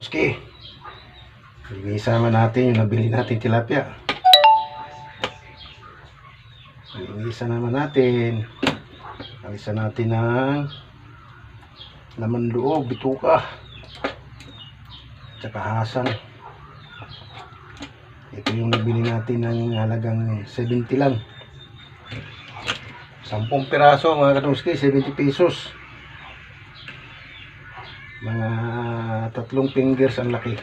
Okay. Isama natin yung nabili natin tilapia. Linisan naman natin. Alisan natin ng laman loob, bituka, tsaka hasang. Ito yung nabili natin ng halagang 70 lang. 10 piraso mga katungski, 70 pesos. Mga 3 fingers ang laki.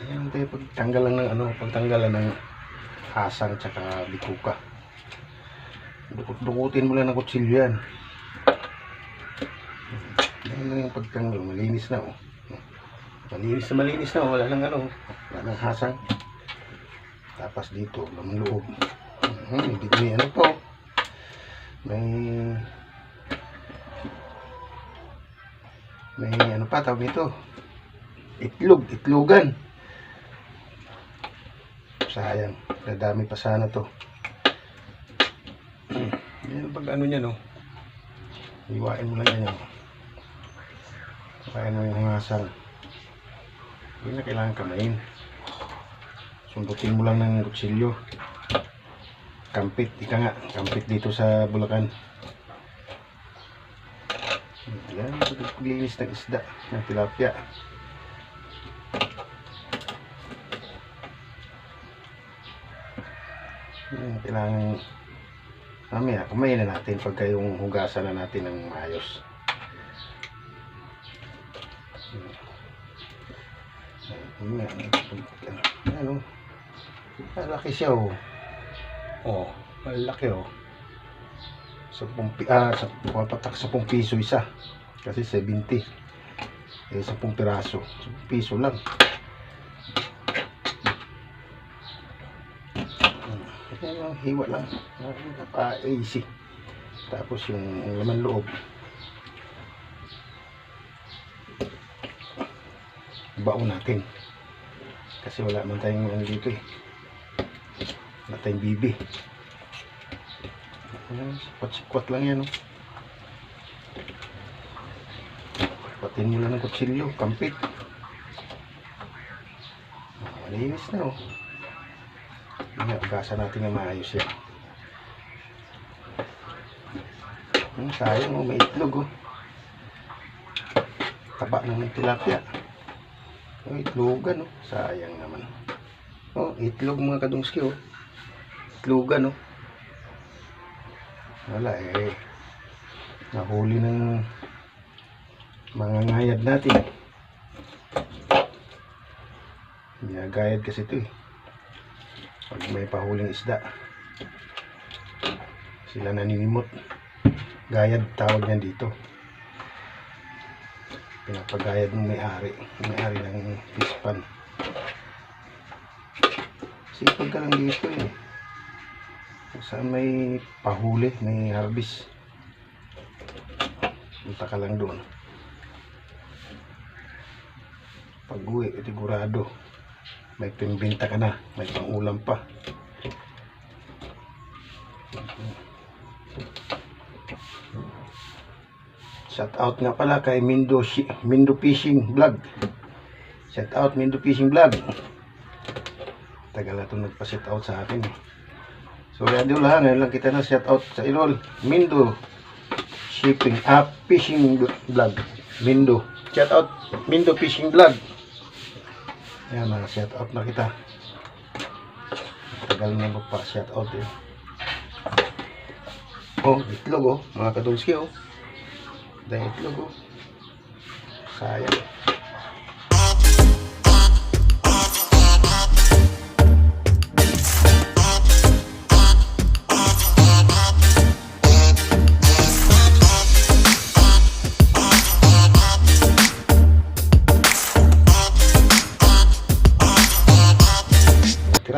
Ayan tayo, pagtanggalan ng hasang tsaka bituka. Dukutin mo lang ng kutsilyo yan. Ayan na yung pagtanggal, malinis na oh. Malinis na, wala nang hasang. Tapos dito, laman loob. May ano po, may ano pa tawag nito, itlogan. Sayang, dadami pa sana to. Yan pag ano niya no, iwain mo lang yan. Iwain mo yung hasang. Hindi na kailangan kamain. Sundutin mo lang ng kutsilyo. Kampit, kampit dito sa Bulacan. Ayan, paglinis ng isda, ng tilapia. Kailangan mamaya, kumain na natin pagka yung hugasan na natin ng maayos. Ano, malaki siya oh. Oh, malaki oh. 10 piso isa. Kasi 70. Eh 10 piraso. 10 piso lang. Ayan, hiwa lang. Easy. Tapos yung laman loob. Baon natin. Kasi wala man tayong ano dito eh. Wala tayong bibi. Sikwat lang yan oh. Patin mo lang ng kutsilyo, kampit. Malinis na oh. Ugasan natin na maayos yan. Sayang oh, may itlog oh. Taba ng tilapia. Oh, itlogan oh. Sayang naman. Oh, itlog mga kadungski oh. Itlogan oh. Wala eh. Nahuli ng mga ngayad natin. Ginagayad kasi ito eh. Pag may pahuling isda, sila naninimot. Gayad tawag niyan dito. Pinapagayad ng may-ari. May-ari ng fish pan. Sipag ka lang dito eh. Saan may pahuli, may harvest, punta ka lang doon. Pag uwi, sigurado may pimbinta ka na, may pangulam pa. Shout out nga pala kay Mindo Fishing Vlog. Shout out Mindo Fishing Vlog. Tagal na itong nagpa-shout out sa akin eh. So yan din lang, ngayon lang kita na shout out sa Ilol. Mindo Fishing Vlog. Mindo. Shout out Mindo Fishing Vlog. Yan na, shout out na kita. Tagal na magpa shout out eh. Oh, itlog oh, mga kadulski oh. Dahil itlog oh. Sayang.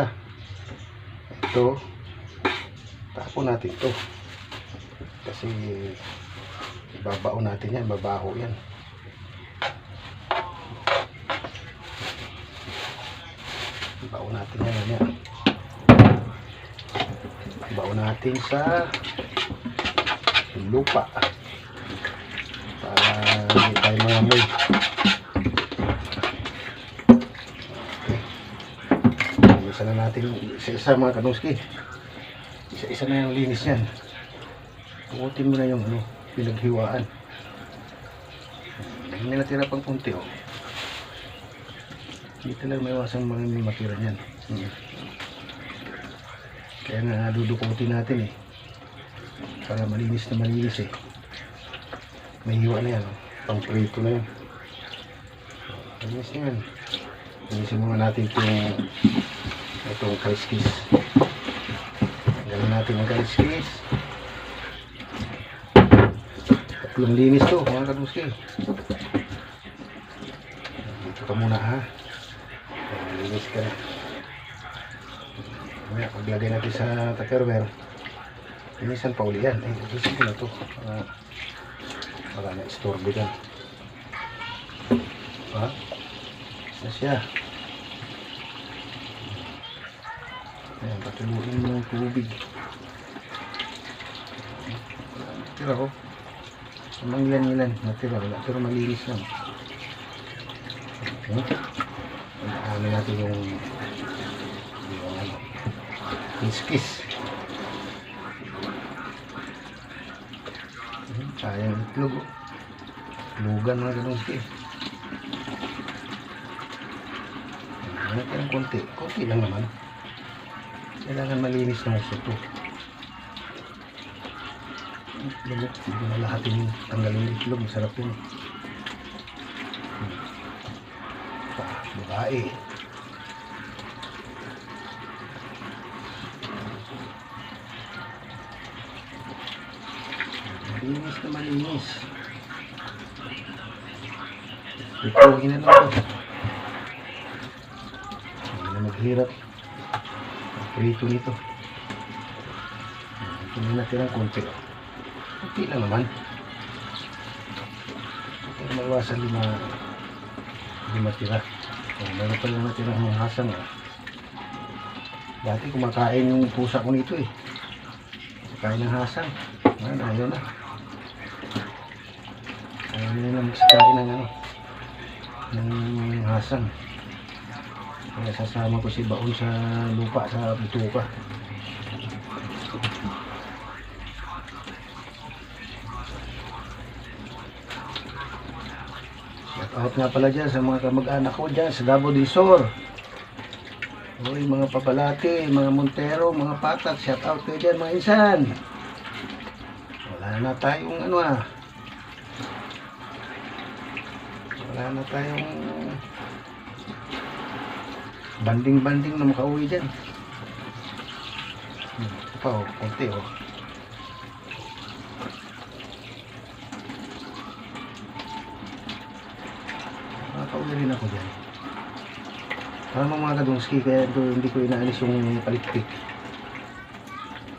natira. Ito, tapon natin to. Kasi ibabaon natin yan, babaho yan. Ibaon natin yan. Ibaon natin sa lupa para hindi tayo mangamoy. Isa na natin, isa-isa mga kanuski. Isa-isa na yung linis yan. Pukutin mo na yung pinaghiwaan. Hindi natira pang kunti, oh. Hindi talaga may wasang mga matira niyan. Kaya nga dudukutin natin eh. Para malinis na malinis eh. May hiwa na yan, oh. Pang prito na yan. Malinis na yan. Linisin muna natin itong kaliskis. Tanggalin natin ang kaliskis. Tatlong linis to mga kaduski. Dito ka muna ha. Linis ka na. Paglagay natin sa tupperware, linisan pa uli yan. Linisin ko na to para na-istorbo dyan. Ha? Na siya. Ayan, patuluin mo ng tubig. Natira ko. Mangyan-ilan. Natira. Pero malinis lang. Okay. Ano natin yung kiskis. Sayang itlog. Itlogan mga ganun siya. Natin ang konti. Konti lang naman. Kailangan malinis na ito. Itlog. Hindi na lahat yung tanggalin yung itlog. Masarap yun. Babae. Malinis na malinis. Ito, ginano ko. Maghirap ang prito nito. Ito na natin ang konti. Konti lang naman. Pero maiwasan lima tira. Meron pa lang natira ng hasang. Dati kumakain yung pusa ko nito eh. Kumakain ng hasang. Ngayon ayaw na. Ayaw na magsikain ng hasang. Kaya sasama ko si Baon sa lupa sa bituka. Shout out nga pala dyan sa mga kamag-anak ko dyan sa Davao del Sur. Uy, mga Papalati, mga Montero, mga Patat. Shout out kayo dyan mga insan. Wala na tayong wala na tayong banding-banding na makauwi dyan. Ito pa oh, konti oh. Makauwi rin ako dyan. Parang mga kadungski, kaya hindi ko inaalis yung palikpik.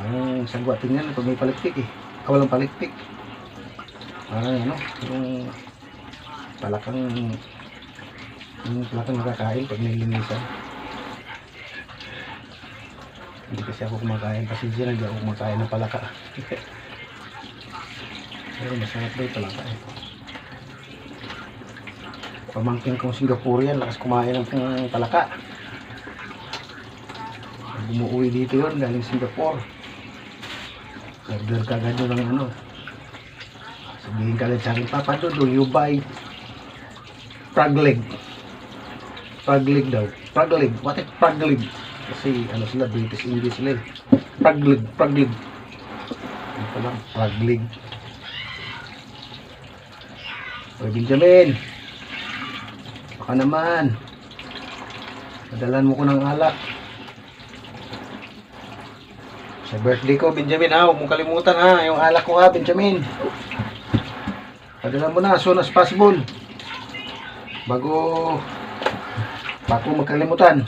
Parang sagwatin yan pag may palikpik eh. Walang palikpik. Parang yung palakang nakakain pag nilinisan. Hindi kasi ako kumakain kasi dyan hindi ako kumakain ng palaka. Pero masarap daw yung palaka eh. Pamangkin kong Singaporean lakas kumain ng palaka. Umuwi dito yun galing Singapore. Order kagad yun ng sabihin kagad sa akin, Papa Dodo, you buy frog leg. Frog leg daw. Frog leg. What is frog leg? Kasi sila, British English sila eh. Frog leg. Frog leg. Ano pa lang? Frog leg. Oy, Benjamin. Baka naman. Padalan mo ko ng alak. Sa birthday ko, Benjamin, huwag mong kalimutan yung alak ko Benjamin. Padalan mo na as soon as possible. Bago magkalimutan.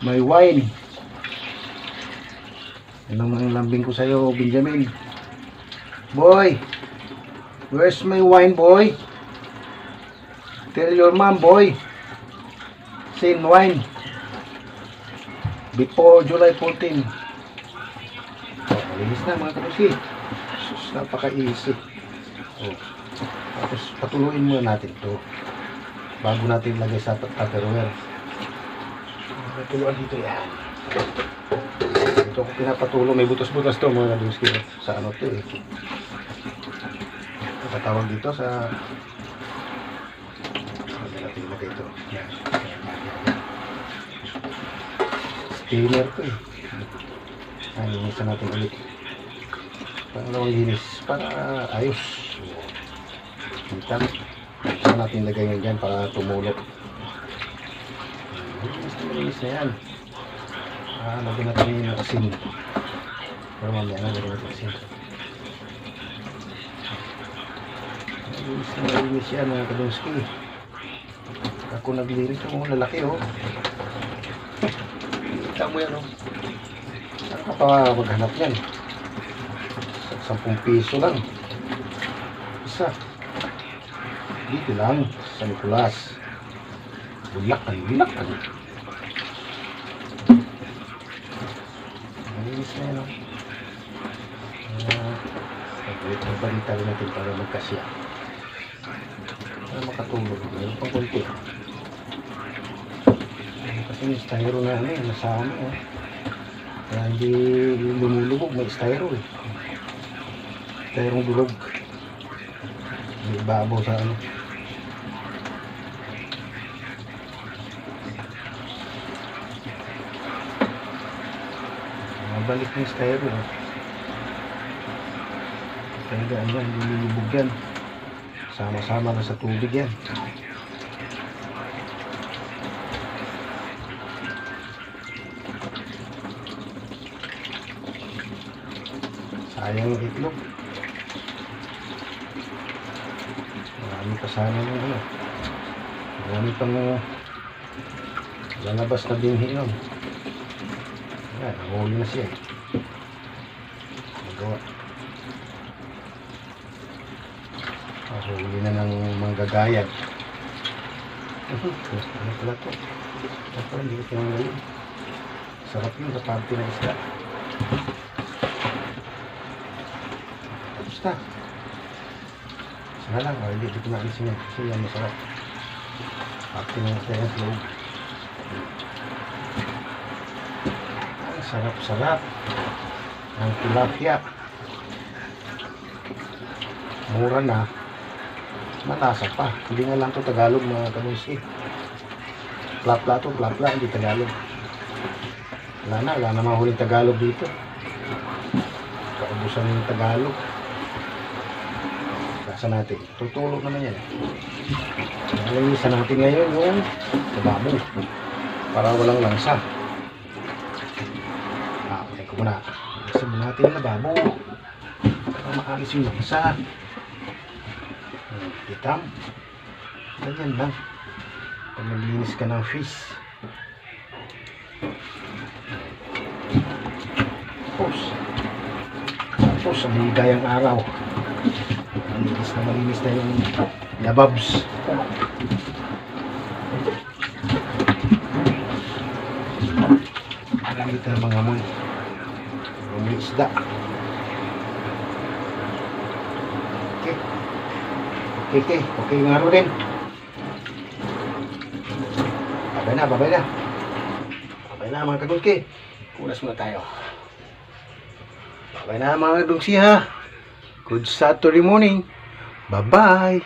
may wine. Yan ang lambing ko sa'yo, Benjamin. Boy, where's my wine, boy? Tell your mom, boy. Same wine. Before July 14. Malinis na mga kapusi. Sus, napaka-easy. Tapos patuluin muna natin to bago natin ilagay sa Tupperware. Natuluan dito yan. Ito ko pinapatulo. May butas-butas to mga kapusi. Sa ano to eh. Patawag dito sa natin ilagay ito. Yan. Steamer to eh. Linisan natin ulit. Pangalawang linis para ayos. Kita natin lagay yan dyan para tumulok. Linis na yan. Lagyan natin yung asin. Pero mamaya na lagyan natin asin. Linis yan mga kadonski. Ako naglinis ako lalaki oh. Kita mo yan oh. Saan ka pa maghanap yan? 10 piso lang. Isa. Dito lang. Sa Nicolas. Bulacan. Malinis na yan o. Balita rin natin para magkasya. Para makatulog. Mayroon pang konti. Kasi may styro na ano eh. Nasama o. Kaya hindi lumulubog. May styro eh. Styrong dulog. May babaw sa ano. Mabalik yung styro eh. Talaga ano yan. Lumulubog yan. Sama-sama na sa tubig yan. Sayang yung itlog. Marami pa sana yung ano. Marami pang lalabas na binhi nun. Ayan, nahuli na siya. Magawa. Nahuli na ng manggagayag. Ano pala ito? Ito pala, hindi ko tinanggalin. Sarap yun sa parte ng isda. Tapos na. Sana lang, hindi ko naalisin yan. Kasi yan masarap. Parte ng isda yan sa loob. Ang sarap-sarap. Ang tilapia. Mura na. Malasa pa. Hindi nga lang ito Tagalog mga kamusi. Plapla ito, plapla, hindi Tagalog. Wala na mahuling Tagalog dito. Kaubusan ng Tagalog. Kasa natin. Tutulog naman yan. Nalinisan natin ngayon yung lababo. Para walang langsa. Patay ko muna. Nalisan mo natin yung lababo. Para maalis yung langsa. Itam. Ganyan lang. Pag naglinis ka ng fish. Tapos sa ligayang araw. Malinis na yung lababs. Marami tayo mga amoy. May isda. Okay yung araw din. Babay na mga kagulki. Kunas muna tayo. Babay na mga kagulki ha. Good Saturday morning. Bye-bye.